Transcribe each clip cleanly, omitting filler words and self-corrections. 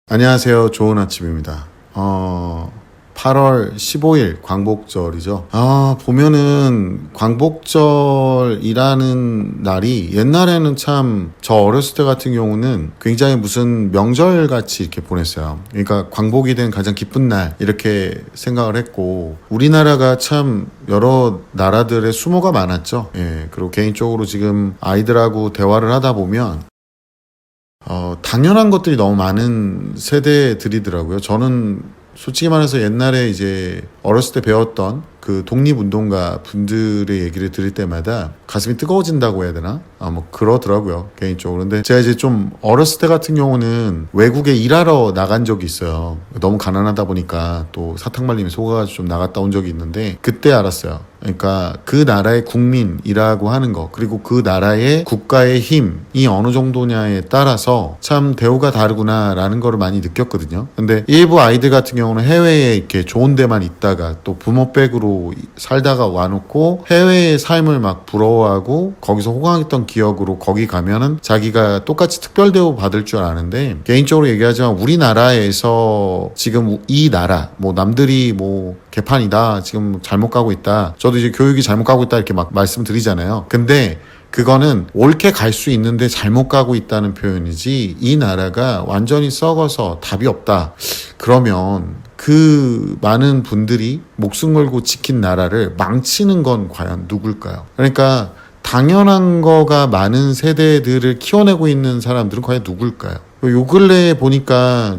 안녕하세요. 좋은 아침입니다. 8월 15일 광복절이죠. 보면은 광복절이라는 날이 옛날에는 참 저 어렸을 때 같은 경우는 굉장히 무슨 명절 같이 이렇게 보냈어요. 그러니까 광복이 된 가장 기쁜 날 이렇게 생각을 했고, 우리나라가 참 여러 나라들의 수모가 많았죠. 그리고 개인적으로 지금 아이들하고 대화를 하다 보면 당연한 것들이 너무 많은 세대들이더라고요. 저는 솔직히 말해서 옛날에 이제 어렸을 때 배웠던 그 독립운동가 분들의 얘기를 들을 때마다 가슴이 뜨거워진다고 해야 되나? 뭐 그러더라고요, 개인적으로. 근데 제가 이제 좀 어렸을 때 같은 경우는 외국에 일하러 나간 적이 있어요. 너무 가난하다 보니까 또 사탕 말림에 속아가지고 좀 나갔다 온 적이 있는데, 그때 알았어요. 그러니까 그 나라의 국민이라고 하는 거, 그리고 그 나라의 국가의 힘이 어느 정도냐에 따라서 참 대우가 다르구나라는 거를 많이 느꼈거든요. 근데 일부 아이들 같은 경우는 해외에 이렇게 좋은 데만 있다가 또 부모 백으로 살다가 와놓고 해외의 삶을 막 부러워하고 거기서 호강했던 기억으로 거기 가면은 자기가 똑같이 특별 대우 받을 줄 아는데, 개인적으로 얘기하자면 우리나라에서 지금 이 나라, 뭐 남들이 뭐 개판이다, 지금 잘못 가고 있다, 저도 이제 교육이 잘못 가고 있다 이렇게 막 말씀드리잖아요. 근데 그거는 옳게 갈 수 있는데 잘못 가고 있다는 표현이지, 이 나라가 완전히 썩어서 답이 없다 그러면 그 많은 분들이 목숨 걸고 지킨 나라를 망치는 건 과연 누굴까요? 그러니까 당연한 거가 많은 세대들을 키워내고 있는 사람들은 과연 누굴까요? 요 근래에 보니까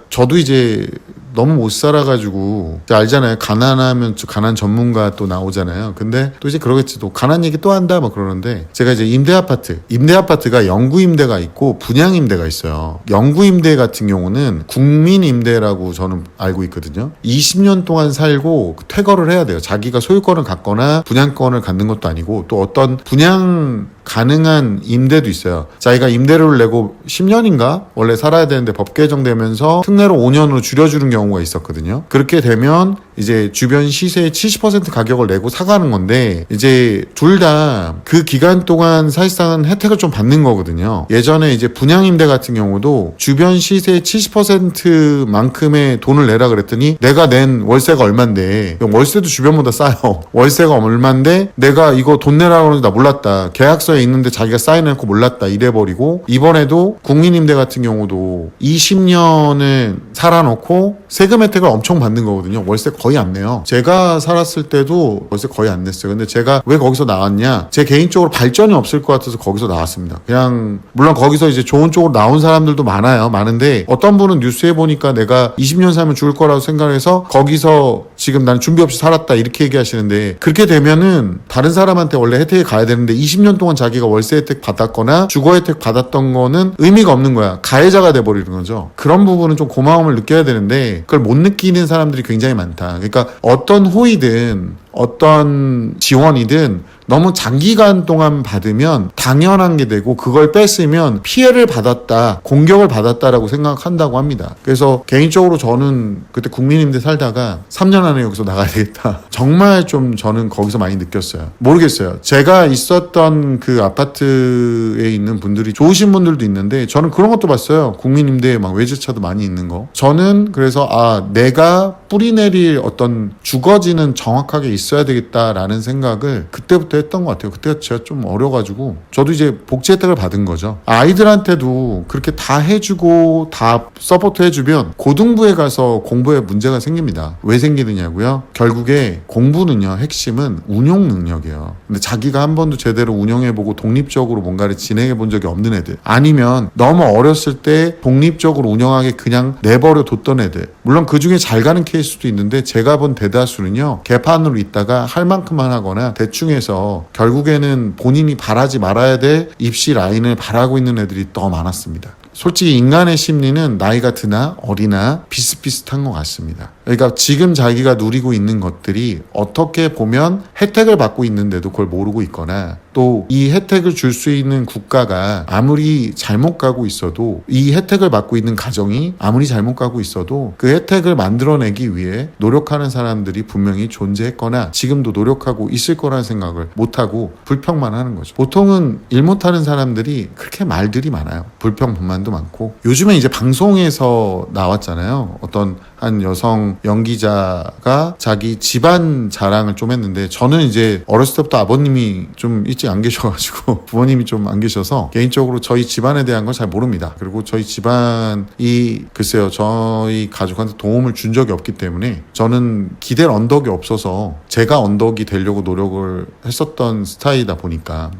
저도 이제 너무 못 살아가지고, 알잖아요. 가난하면 가난 전문가 또 나오잖아요. 근데 또 이제 그러겠지, 또 가난 얘기 또 한다 뭐 그러는데, 제가 이제 임대아파트가 영구임대가 있고 분양임대가 있어요. 영구임대 같은 경우는 국민임대라고 저는 알고 있거든요. 20년 동안 살고 퇴거를 해야 돼요. 자기가 소유권을 갖거나 분양권을 갖는 것도 아니고, 또 어떤 분양 가능한 임대도 있어요. 자기가 임대료를 내고 10년인가 원래 살아야 되는데 법 개정되면서 특례로 5년으로 줄여주는 경우가 있었거든요. 그렇게 되면 이제 주변 시세의 70% 가격을 내고 사가는 건데, 이제 둘 다 그 기간 동안 사실상은 혜택을 좀 받는 거거든요. 예전에 이제 분양임대 같은 경우도 주변 시세의 70%만큼의 돈을 내라 그랬더니, 내가 낸 월세가 얼만데, 월세도 주변보다 싸요. 월세가 얼만데 내가 이거 돈 내라고 하는데 나 몰랐다, 계약서에 있는데 자기가 사인해놓고 몰랐다 이래버리고, 이번에도 국민임대 같은 경우도 20년을 살아놓고 세금 혜택을 엄청 받는 거거든요. 월세 거의 안 내요. 제가 살았을 때도 월세 거의 안 냈어요. 근데 제가 왜 거기서 나왔냐, 제 개인적으로 발전이 없을 것 같아서 거기서 나왔습니다. 그냥 물론 거기서 이제 좋은 쪽으로 나온 사람들도 많은데, 어떤 분은 뉴스에 보니까 내가 20년 살면 죽을 거라고 생각해서 거기서 지금 난 준비 없이 살았다 이렇게 얘기하시는데, 그렇게 되면은 다른 사람한테 원래 혜택이 가야 되는데 20년 동안 자기가 월세 혜택 받았거나 주거 혜택 받았던 거는 의미가 없는 거야. 가해자가 돼버리는 거죠. 그런 부분은 좀 고마움을 느껴야 되는데 그걸 못 느끼는 사람들이 굉장히 많다. 그러니까 어떤 호의든 어떤 지원이든 너무 장기간 동안 받으면 당연한 게 되고, 그걸 뺐으면 피해를 받았다, 공격을 받았다라고 생각한다고 합니다. 그래서 개인적으로 저는 그때 국민임대 살다가 3년 안에 여기서 나가야 되겠다, 정말 좀 저는 거기서 많이 느꼈어요. 모르겠어요. 제가 있었던 그 아파트에 있는 분들이 좋으신 분들도 있는데, 저는 그런 것도 봤어요. 국민임대에 막 외제차도 많이 있는 거. 저는 그래서 내가 뿌리 내릴 어떤 주거지는 정확하게 있어야 되겠다라는 생각을 그때부터 했던 것 같아요. 그때가 제가 좀 어려가지고 저도 이제 복지 혜택을 받은 거죠. 아이들한테도 그렇게 다 해주고 다 서포트 해주면 고등부에 가서 공부에 문제가 생깁니다. 왜 생기느냐고요? 결국에 공부는요, 핵심은 운용 능력이에요. 근데 자기가 한 번도 제대로 운영해보고 독립적으로 뭔가를 진행해본 적이 없는 애들, 아니면 너무 어렸을 때 독립적으로 운영하게 그냥 내버려 뒀던 애들, 물론 그 중에 잘 가는 케이스도 있는데 제가 본 대다수는요, 개판으로 있다가 할 만큼만 하거나 대충 해서 결국에는 본인이 바라지 말아야 될 입시 라인을 바라고 있는 애들이 더 많았습니다. 솔직히 인간의 심리는 나이가 드나 어리나 비슷비슷한 것 같습니다. 그러니까 지금 자기가 누리고 있는 것들이 어떻게 보면 혜택을 받고 있는데도 그걸 모르고 있거나 또 이 혜택을 줄 수 있는 국가가 아무리 잘못 가고 있어도 이 혜택을 받고 있는 가정이 아무리 잘못 가고 있어도 그 혜택을 만들어내기 위해 노력하는 사람들이 분명히 존재했거나 지금도 노력하고 있을 거라는 생각을 못하고 불평만 하는 거죠. 보통은 일 못하는 사람들이 그렇게 말들이 많아요. 불평 불만도 많고. 요즘에 이제 방송에서 나왔잖아요. 어떤 한 여성 연기자가 자기 집안 자랑을 좀 했는데, 저는 이제 어렸을 때부터 아버님이 좀 일찍 안 계셔가지고 부모님이 좀 안 계셔서 개인적으로 저희 집안에 대한 걸 잘 모릅니다. 그리고 저희 집안이 글쎄요, 저희 가족한테 도움을 준 적이 없기 때문에 저는 기댈 언덕이 없어서 제가 언덕이 되려고 노력을 했었던 스타일이다 보니까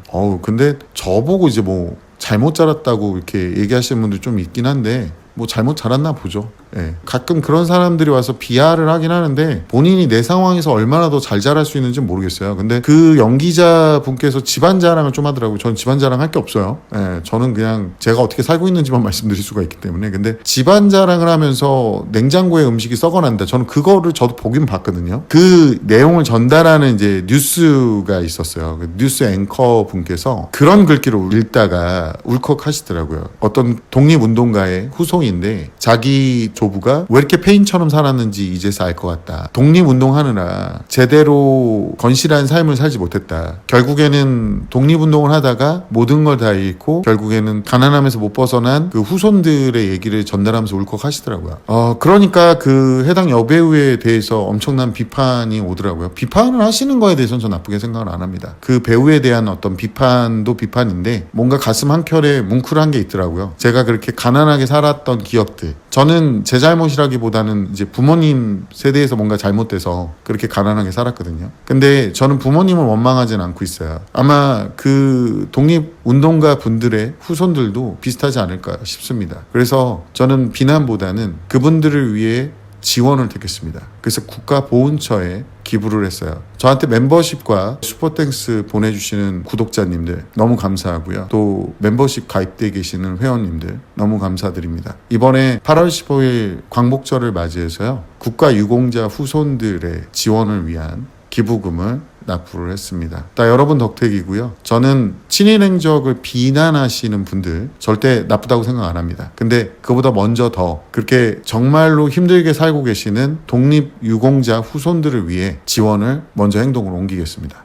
근데 저보고 이제 뭐 잘못 자랐다고 이렇게 얘기하시는 분들 좀 있긴 한데 뭐 잘못 자랐나 보죠. 예. 가끔 그런 사람들이 와서 비하를 하긴 하는데 본인이 내 상황에서 얼마나 더 잘 자랄 수 있는지 모르겠어요. 근데 그 연기자 분께서 집안 자랑을 좀 하더라고요. 저는 집안 자랑 할 게 없어요. 예. 저는 그냥 제가 어떻게 살고 있는지만 말씀드릴 수가 있기 때문에. 근데 집안 자랑을 하면서 냉장고에 음식이 썩어난다. 저는 그거를 저도 보긴 봤거든요. 그 내용을 전달하는 이제 뉴스가 있었어요. 그 뉴스 앵커 분께서 그런 글귀를 읽다가 울컥하시더라고요. 어떤 독립운동가의 후손인데 자기 조부가 왜 이렇게 폐인처럼 살았는지 이제서 알 것 같다. 독립운동하느라 제대로 건실한 삶을 살지 못했다. 결국에는 독립운동을 하다가 모든 걸 다 잃고 결국에는 가난함에서 못 벗어난 그 후손들의 얘기를 전달하면서 울컥하시더라고요. 그러니까 그 해당 여배우에 대해서 엄청난 비판이 오더라고요. 비판을 하시는 거에 대해서는 전 나쁘게 생각을 안 합니다. 그 배우에 대한 어떤 비판도 비판인데 뭔가 가슴 한켠에 뭉클한 게 있더라고요. 제가 그렇게 가난하게 살았던 기억들, 저는 제 잘못이라기보다는 이제 부모님 세대에서 뭔가 잘못돼서 그렇게 가난하게 살았거든요. 근데 저는 부모님을 원망하진 않고 있어요. 아마 그 독립운동가 분들의 후손들도 비슷하지 않을까 싶습니다. 그래서 저는 비난보다는 그분들을 위해 지원을 택했습니다. 그래서 국가보훈처에 기부를 했어요. 저한테 멤버십과 슈퍼땡스 보내주시는 구독자님들 너무 감사하고요. 또 멤버십 가입돼 계시는 회원님들 너무 감사드립니다. 이번에 8월 15일 광복절을 맞이해서요, 국가유공자 후손들의 지원을 위한 기부금을 납부를 했습니다. 다 여러분 덕택이고요. 저는 친일 행적을 비난하시는 분들 절대 나쁘다고 생각 안 합니다. 근데 그보다 먼저 더 그렇게 정말로 힘들게 살고 계시는 독립유공자 후손들을 위해 지원을 먼저 행동으로 옮기겠습니다.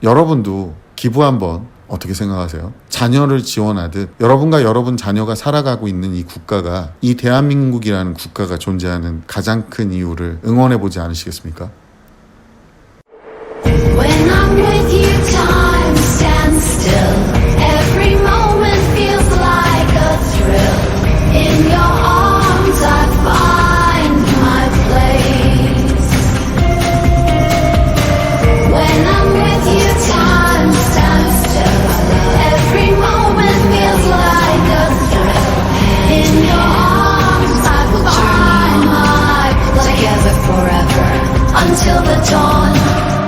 여러분도 기부 한번 어떻게 생각하세요? 자녀를 지원하듯 여러분과 여러분 자녀가 살아가고 있는 이 국가가, 이 대한민국이라는 국가가 존재하는 가장 큰 이유를 응원해보지 않으시겠습니까? When I'm with you, time stands still. Every moment feels like a thrill. In your arms, I find my place. When I'm with you, time stands still. Every moment feels like a thrill. In your arms, I find my place. Together forever until the dawn.